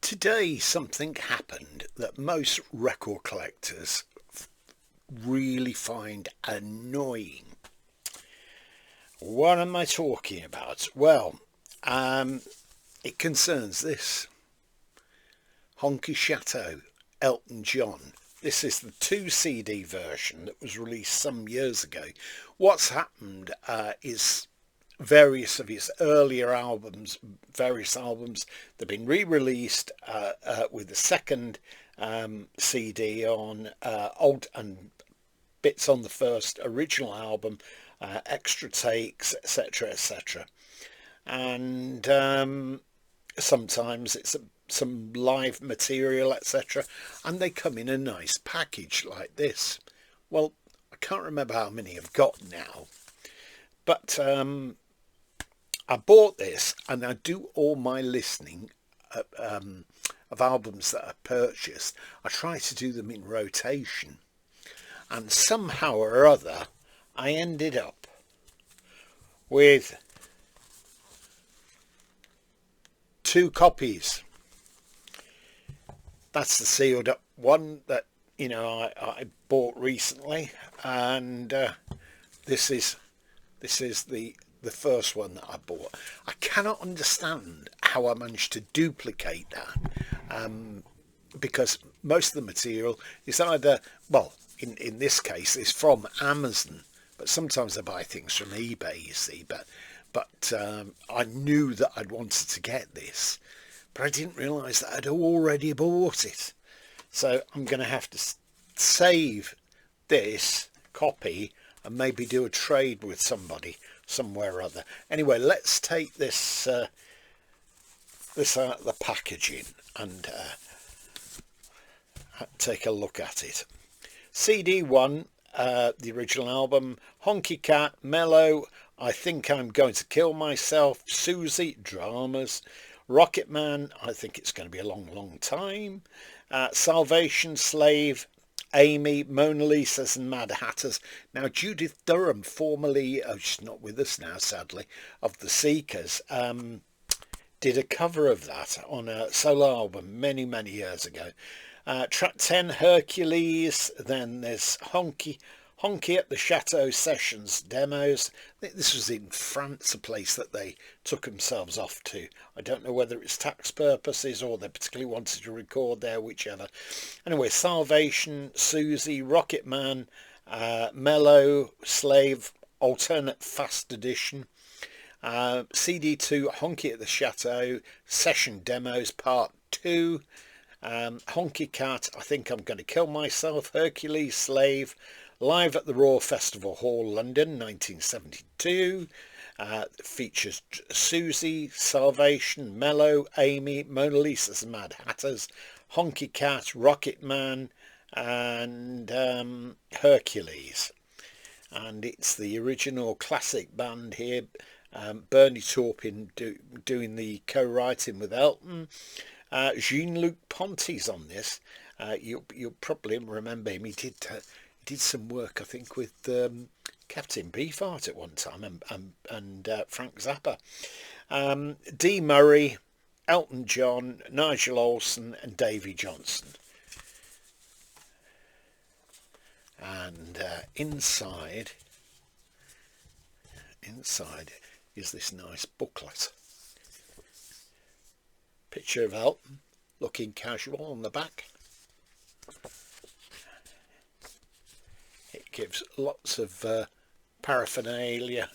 Today something happened that most record collectors really find annoying. What am I talking about? Well, it concerns this. Honky Chateau, Elton John. This is the 2 CD version that was released some years ago. What's happened is various of his earlier albums, they've been re-released with the second CD on old and bits on the first original album, extra takes, etc, etc. And sometimes it's some live material, etc, and they come in a nice package like this. Well, I can't remember how many I've got now, but I bought this, and I do all my listening of albums that I purchased. I try to do them in rotation, and somehow or other I ended up with 2 copies. That's the sealed up one that I bought recently, and this is the first one that I bought. I cannot understand how I managed to duplicate that, because most of the material is either, well, in this case, is from Amazon, but sometimes I buy things from eBay, you see. But I knew that I'd wanted to get this, but I didn't realise that I'd already bought it. So I'm going to have to save this copy and maybe do a trade with somebody somewhere or other. Anyway, let's take this this out of the packaging and take a look at it. CD1, the original album, Honky Cat, Mellow, I Think I'm Going to Kill Myself, Susie, Dramas, Rocket Man, I Think It's Going to Be a Long, Long Time, Salvation, Slave, Amy, Mona Lisa's and Mad Hatters. Now, Judith Durham, formerly, she's not with us now, sadly, of The Seekers, did a cover of that on a solo album many, many years ago. Track 10, Hercules. Then there's Honky at the Chateau Sessions demos. This was in France, a place that they took themselves off to. I don't know whether it's tax purposes or they particularly wanted to record there, whichever. Anyway, Salvation, Susie, Rocket Man, Mellow, Slave, Alternate Fast Edition. CD2, Honky at the Chateau, Session Demos Part 2. Honky Cat, I Think I'm Going to Kill Myself, Hercules, Slave, Live at the Royal Festival Hall, London, 1972. Features Susie, Salvation, Mellow, Amy, Mona Lisa's and Mad Hatters, Honky Cat, Rocket Man, and Hercules. And it's the original classic band here. Bernie Taupin doing the co-writing with Elton. Jean-Luc Ponty's on this. You'll probably remember him. He did some work, I think, with Captain Beefheart at one time, and Frank Zappa. Dee Murray, Elton John, Nigel Olsson and Davy Johnson. And inside is this nice booklet. Picture of Elton looking casual on the back. It gives lots of paraphernalia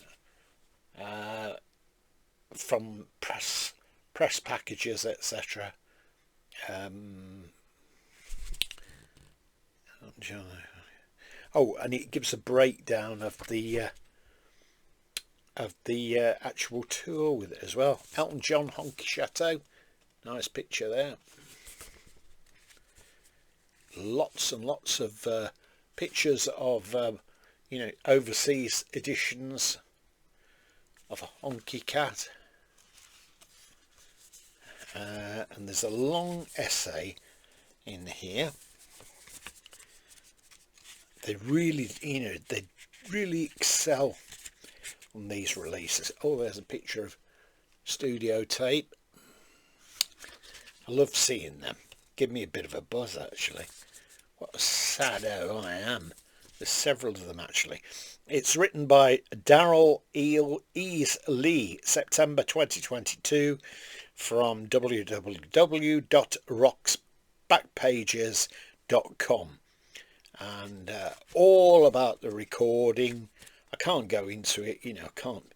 from press packages, etc. Oh, and it gives a breakdown of the actual tour with it as well. Elton John, Honky Chateau. Nice picture there. Lots and lots of pictures of overseas editions of a Honky Cat. And there's a long essay in here. They really excel on these releases. Oh, there's a picture of studio tape. I love seeing them. Give me a bit of a buzz, actually. What a saddo I am. There's several of them, actually. It's written by Daryl Ease Lee, September 2022, from www.rocksbackpages.com. And all about the recording. I can't go into it, I can't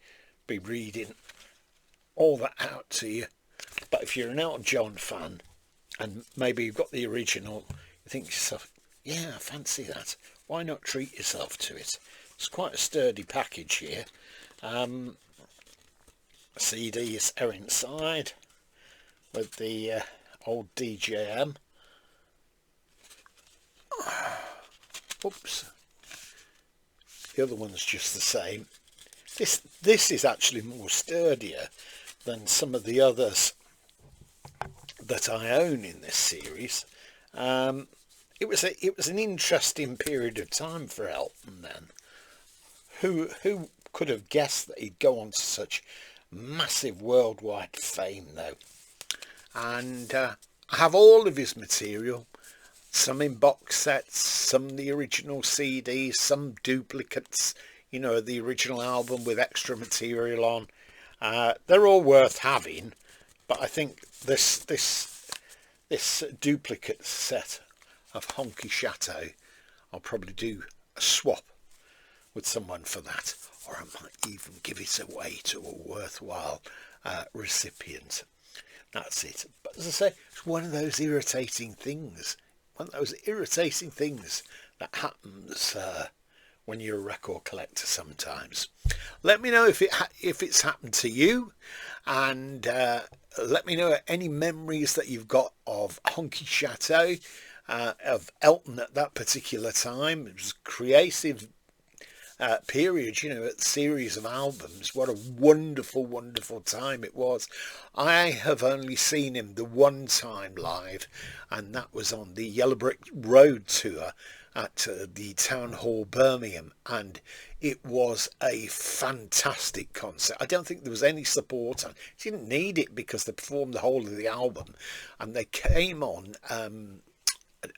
be reading all that out to you. But if you're an Elton John fan, and maybe you've got the original, you think to yourself, yeah, I fancy that. Why not treat yourself to it? It's quite a sturdy package here. CDs are inside with the old DJM. Oops. The other one's just the same. This is actually more sturdier than some of the others that I own in this series. It was an interesting period of time for Elton then. Who could have guessed that he'd go on to such massive worldwide fame though? And I have all of his material, some in box sets, some the original CDs, some duplicates, the original album with extra material on. They're all worth having, but I think this duplicate set of Honky Chateau, I'll probably do a swap with someone for that, or I might even give it away to a worthwhile recipient. That's it. But as I say, it's one of those irritating things. That happens when you're a record collector sometimes. Let me know if it's happened to you, and let me know any memories that you've got of Honky Chateau, of Elton at that particular time. It was a creative period, a series of albums. What a wonderful, wonderful time it was. I have only seen him the one time live, and that was on the Yellow Brick Road tour at the Town Hall Birmingham, and it was a fantastic concert. I don't think there was any support. He didn't need it because they performed the whole of the album, and they came on.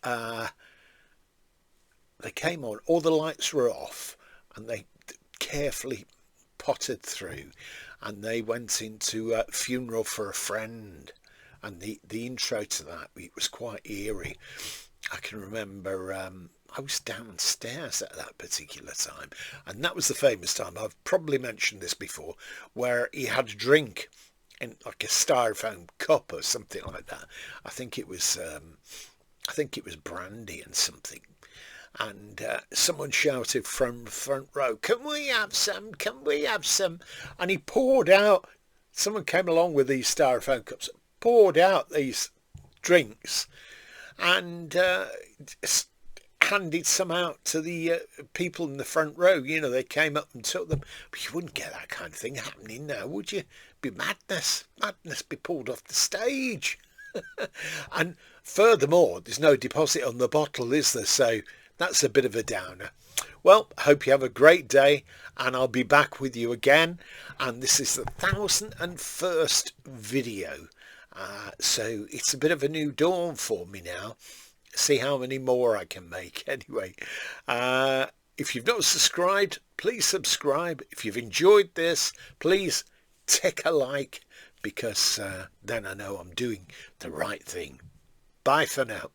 All the lights were off, and they carefully potted through, and they went into Funeral for a Friend, and the intro to that, it was quite eerie. I can remember I was downstairs at that particular time, and that was the famous time, I've probably mentioned this before, where he had a drink in like a styrofoam cup or something like that. I think it was brandy and something. And someone shouted from the front row, "Can we have some? Can we have some?" And he poured out, someone came along with these styrofoam cups, poured out these drinks, and handed some out to the people in the front row. They came up and took them. But you wouldn't get that kind of thing happening now, would you? Be madness be pulled off the stage. And furthermore, there's no deposit on the bottle, is there? So that's a bit of a downer. Well, I hope you have a great day, and I'll be back with you again. And this is the 1001st video. So it's a bit of a new dawn for me now. See how many more I can make. Anyway, if you've not subscribed, please subscribe. If you've enjoyed this, please tick a like, because then I know I'm doing the right thing. Bye for now.